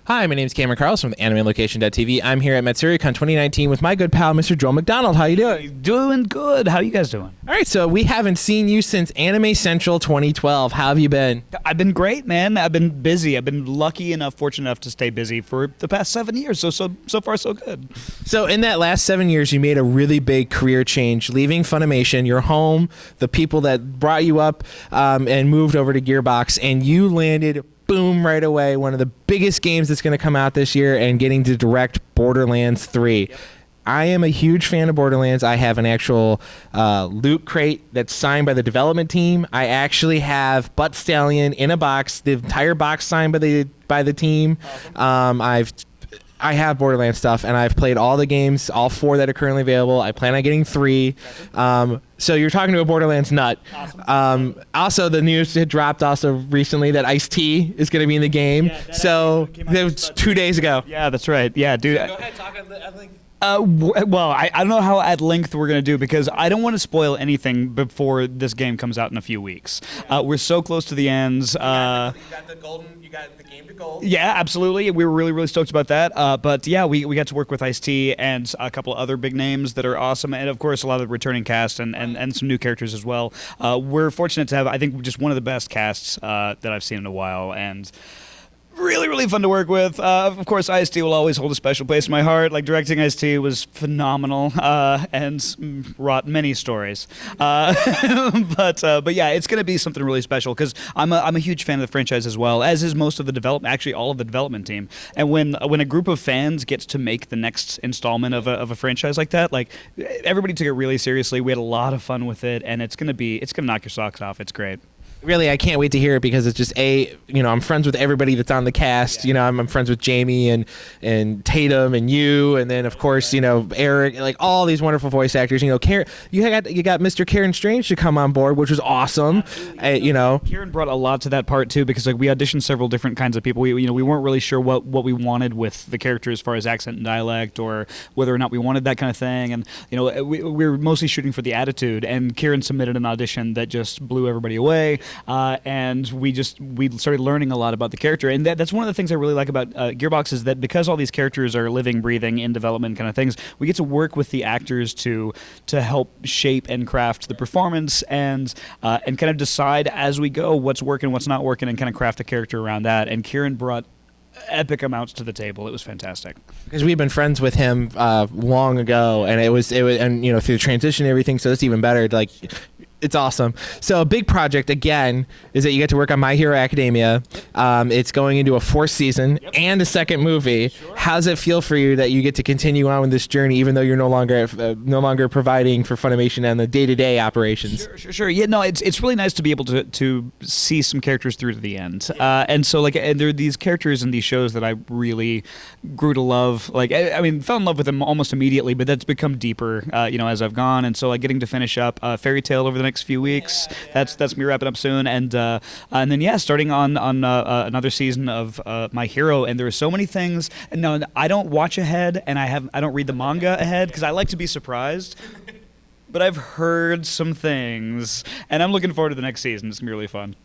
Hi, my name is Cameron Carlson from AnimeLocation.tv. I'm here at Matsuricon 2019 with my good pal, Mr. Joel McDonald. How you doing? Doing good. How you guys doing? All right, so we haven't seen you since Anime Central 2012. How have you been? I've been great, man. I've been busy. I've been lucky enough, fortunate enough to stay busy for the past 7 years. So far, so good. So in that last 7 years, you made a really big career change, leaving Funimation, your home, the people that brought you up, and moved over to Gearbox, and you landed boom right away, one of the biggest games that's going to come out this year, and getting to direct Borderlands 3. Yep. I am a huge fan of Borderlands. I have an actual loot crate that's signed by the development team. I actually have Butt Stallion in a box, the entire box signed by the team. Awesome. I have Borderlands stuff, and I've played all the games, all 4 that are currently available. I plan on getting 3. So you're talking to a Borderlands nut. Awesome. Also, the news had dropped also recently that Ice-T is going to be in the game. Yeah, so it was 2 days ago. Yeah, that's right. Yeah, dude. So go ahead, talk at length. Well, I don't know how at length we're going to do, because I don't want to spoil anything before this game comes out in a few weeks. Yeah. We're so close to the ends. You got the game to gold. Yeah, absolutely. We were really, really stoked about that. But yeah, we got to work with Ice-T and a couple of other big names that are awesome. And of course, a lot of the returning cast and some new characters as well. We're fortunate to have, I think, just one of the best casts that I've seen in a while. And really, really fun to work with. Of course, Ice-T will always hold a special place in my heart. Like, directing Ice-T was phenomenal and wrought many stories. But yeah, it's going to be something really special, because I'm a huge fan of the franchise as well, as is most of the development, actually all of the development team. And when a group of fans gets to make the next installment of a franchise like that, like, everybody took it really seriously. We had a lot of fun with it, and it's going to knock your socks off. It's great. Really, I can't wait to hear it, because it's just I'm friends with everybody that's on the cast. Yeah. I'm friends with Jamie and Tatum and you, and then of course Eric, like all these wonderful voice actors. You got Mr. Karen Strange to come on board, which was awesome. Karen brought a lot to that part too, because like we auditioned several different kinds of people. We weren't really sure what we wanted with the character as far as accent and dialect, or whether or not we wanted that kind of thing. And we were mostly shooting for the attitude, and Karen submitted an audition that just blew everybody away. And we started learning a lot about the character, and that's one of the things I really like about Gearbox, is that because all these characters are living, breathing, in development kind of things, we get to work with the actors to help shape and craft the performance, and kind of decide as we go what's working, what's not working, and kind of craft a character around that. And Kieran brought epic amounts to the table. It was fantastic, because we've been friends with him long ago, and it was and through the transition and everything, so it's even better. Like, it's awesome. So a big project, again, is that you get to work on My Hero Academia. It's going into a 4th season and a second movie. Sure. How does it feel for you that you get to continue on with this journey, even though you're no longer providing for Funimation and the day-to-day operations? Sure. Yeah, no, it's really nice to be able to see some characters through to the end. And so, like, and there are these characters in these shows that I really grew to love. Like, I mean, fell in love with them almost immediately, but that's become deeper, as I've gone. And so, like, getting to finish up Fairy Tail over the next few weeks. That's gonna be wrapping up soon, and then starting on another season of My Hero. And there are so many things. And no, I don't watch ahead, and I don't read the manga ahead, because I like to be surprised. But I've heard some things, and I'm looking forward to the next season. It's gonna be really fun.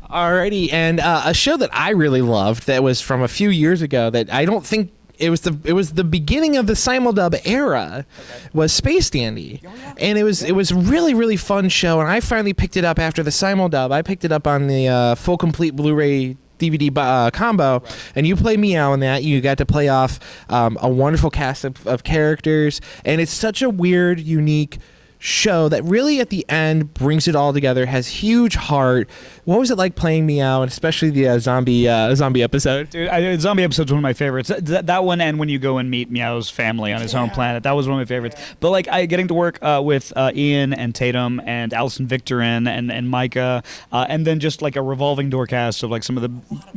Alrighty, and a show that I really loved that was from a few years ago that I don't think. It was the beginning of the simuldub era, was Space Dandy, and it was really, really fun show. And I finally picked it up after the simuldub. I picked it up on the full complete Blu-ray DVD combo, and you play Meow in that. You got to play off a wonderful cast of characters, and it's such a weird, unique show that really at the end brings it all together, has huge heart. What was it like playing Meow, and especially the zombie episode? Dude, zombie episode's one of my favorites. That one, and when you go and meet Meow's family on his home planet, that was one of my favorites. But like, getting to work with Ian and Tatum and Allison Victorin and Micah, and then just like a revolving door cast of like some of the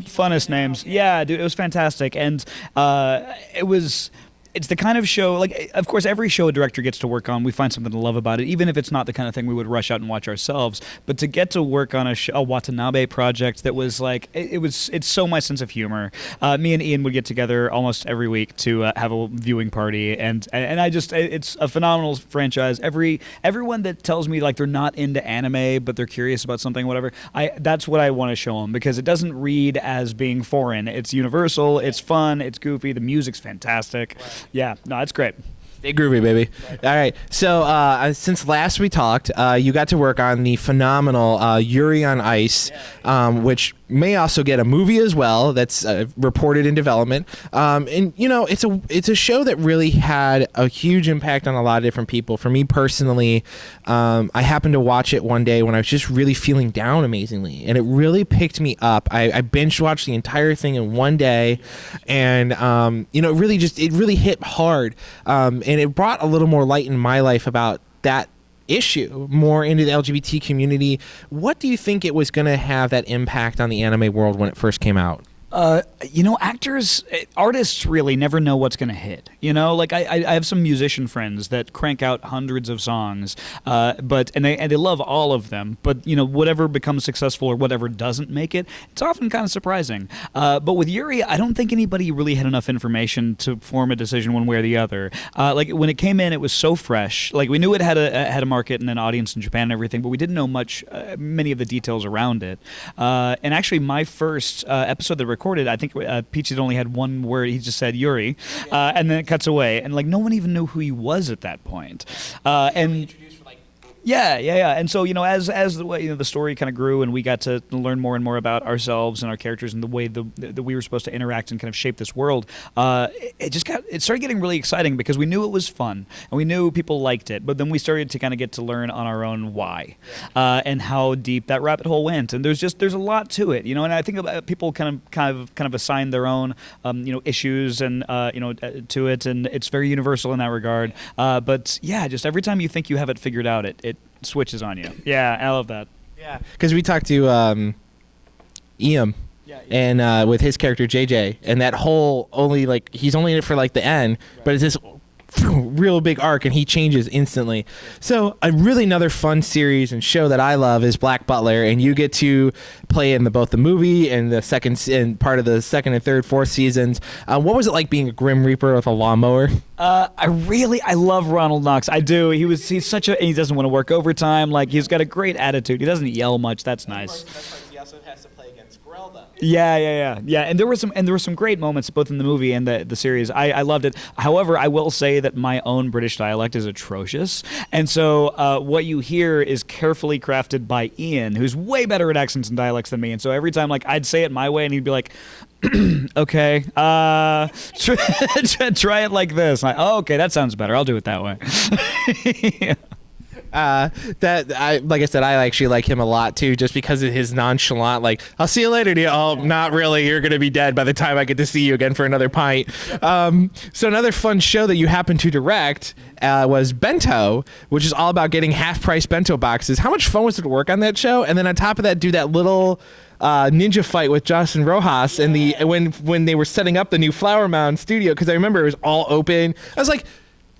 funnest names. Yeah, dude, it was fantastic. And it's the kind of show, like, of course, every show a director gets to work on, we find something to love about it, even if it's not the kind of thing we would rush out and watch ourselves. But to get to work on a Watanabe project that was like, it's so my sense of humor. Me and Ian would get together almost every week to have a viewing party, and it's a phenomenal franchise. Everyone that tells me like they're not into anime but they're curious about something, whatever, that's what I want to show them, because it doesn't read as being foreign. It's universal, it's fun, it's goofy, the music's fantastic. Right. Yeah, no, it's great. Stay groovy, baby. Right. All right. So since last we talked, you got to work on the phenomenal Yuri on Ice, which may also get a movie as well. That's reported in development. And you know, it's a show that really had a huge impact on a lot of different people. For me personally, I happened to watch it one day when I was just really feeling down amazingly, and it really picked me up. I binge watched the entire thing in one day, and you know, it really hit hard. And it brought a little more light in my life about that issue, more into the LGBT community. What do you think it was going to have that impact on the anime world when it first came out? You know, artists really never know what's going to hit. You know, like I have some musician friends that crank out hundreds of songs, but they love all of them. But you know, whatever becomes successful or whatever doesn't make it, it's often kind of surprising. But with Yuri, I don't think anybody really had enough information to form a decision one way or the other. Like when it came in, it was so fresh. Like we knew it had a market and an audience in Japan and everything, but we didn't know many of the details around it. And actually, my first episode that recorded, I think Peach had only had one word. He just said Yuri, and then it cuts away, and like no one even knew who he was at that point. And yeah. And so, you know, as the way, you know, the story kind of grew and we got to learn more and more about ourselves and our characters and the way that we were supposed to interact and kind of shape this world, it started getting really exciting because we knew it was fun and we knew people liked it, but then we started to kind of get to learn on our own why, and how deep that rabbit hole went. And there's a lot to it, you know, and I think about people kind of assign their own, you know, issues and, you know, to it, and it's very universal in that regard. But yeah, just every time you think you have it figured out, it switches on you. Yeah, I love that. Yeah, because we talked to Iam, and with his character JJ, and that whole he's only in it for like the end, right. But it's this real big arc, and he changes instantly. So really another fun series and show that I love is Black Butler, and you get to play in both the movie and the second and part of the second and third, fourth seasons. What was it like being a Grim Reaper with a lawnmower? I love Ronald Knox. I do. He doesn't want to work overtime. Like, he's got a great attitude. He doesn't yell much. That's nice. He also has to play against Grelda. Yeah. And there were some great moments both in the movie and the series. I loved it. However, I will say that my own British dialect is atrocious, and so what you hear is carefully crafted by Ian, who's way better at accents and dialects than me. And so every time, like, I'd say it my way, and he'd be like, okay, try it like this. Okay, that sounds better. I'll do it that way. Yeah. Like I said, I actually like him a lot too, just because of his nonchalant, like, I'll see you later, dear. Oh, not really. You're going to be dead by the time I get to see you again for another pint. So another fun show that you happened to direct was Bento, which is all about getting half-price bento boxes. How much fun was it to work on that show? And then on top of that, do that little ninja fight with Justin Rojas and when they were setting up the new Flower Mound studio, because I remember it was all open. I was like,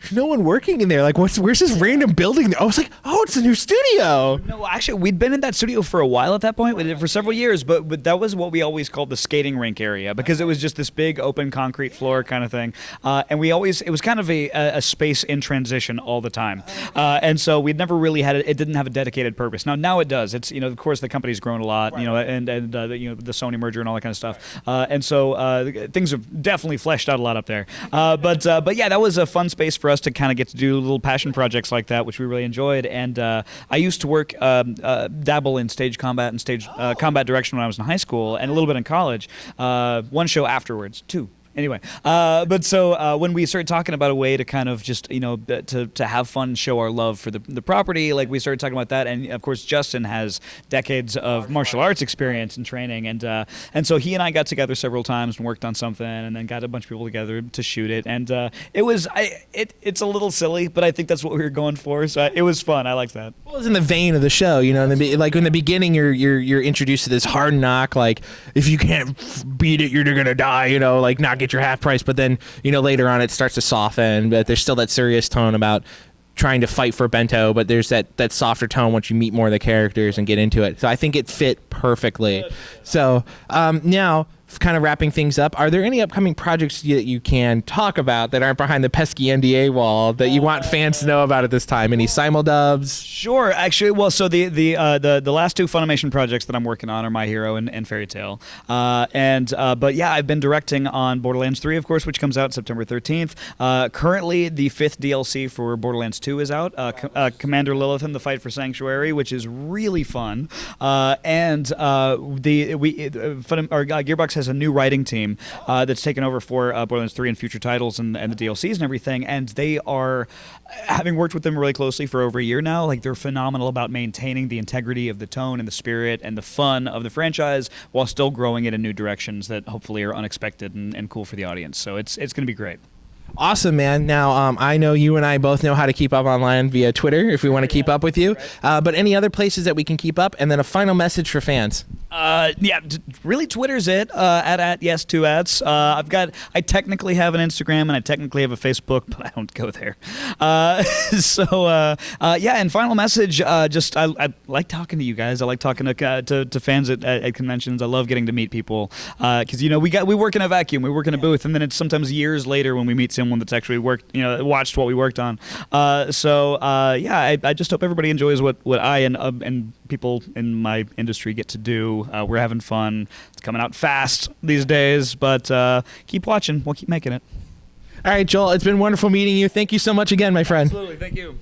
there's no one working in there. Like, where's this random building? I was like, oh, it's a new studio. No, actually, we'd been in that studio for a while at that point, for several years, but that was what we always called the skating rink area, because it was just this big open concrete floor kind of thing. And it was kind of a space in transition all the time. And so we'd never really had it didn't have a dedicated purpose. Now it does. It's, you know, of course, the company's grown a lot, you know, and you know, the Sony merger and all that kind of stuff. And so things have definitely fleshed out a lot up there. But yeah, that was a fun space for us to kind of get to do little passion projects like that, which we really enjoyed. And I used to work, dabble in stage combat and stage combat direction when I was in high school, and a little bit in college. One show afterwards, two. Anyway, but so when we started talking about a way to kind of just, you know, to have fun, show our love for the property, like, we started talking about that. And of course, Justin has decades of martial arts experience and training, and so he and I got together several times and worked on something, and then got a bunch of people together to shoot it. And it's a little silly, but I think that's what we were going for. So it was fun. I liked that. Well, it's in the vein of the show, you know. Like in the beginning, you're introduced to this hard knock, like, if you can't beat it, you're gonna die, you know, like, not get get your half price, but then later on it starts to soften, but there's still that serious tone about trying to fight for Bento, but there's that softer tone once you meet more of the characters and get into it. So I think it fit perfectly. So now, kind of wrapping things up, are there any upcoming projects that you can talk about that aren't behind the pesky NDA wall that you want fans to know about at this time? Any simuldubs? Sure, actually. Well, so the last two Funimation projects that I'm working on are My Hero and Fairy Tail. But yeah, I've been directing on Borderlands 3, of course, which comes out September 13th. Currently, the 5th DLC for Borderlands 2 is out, Commander Lilith and the Fight for Sanctuary, which is really fun. Gearbox has a new writing team that's taken over for Borderlands 3 and future titles and the DLCs and everything, and they are, having worked with them really closely for over a year now, like they're phenomenal about maintaining the integrity of the tone and the spirit and the fun of the franchise while still growing it in new directions that hopefully are unexpected and cool for the audience. So it's going to be great. Awesome, man. Now, I know you and I both know how to keep up online via Twitter if we want to keep up with you. But any other places that we can keep up? And then a final message for fans. Really, Twitter's it. At yes, 2 ads. I technically have an Instagram and I technically have a Facebook, but I don't go there. And final message. I like talking to you guys. I like talking to fans at conventions. I love getting to meet people because we work in a vacuum. We work in a booth, and then it's sometimes years later when we meet someone that's actually watched what we worked on. I just hope everybody enjoys what I and people in my industry get to do. We're having fun. It's coming out fast these days, but keep watching. We'll keep making it. All right, Joel, it's been wonderful meeting you. Thank you so much again, my friend. Absolutely. Thank you.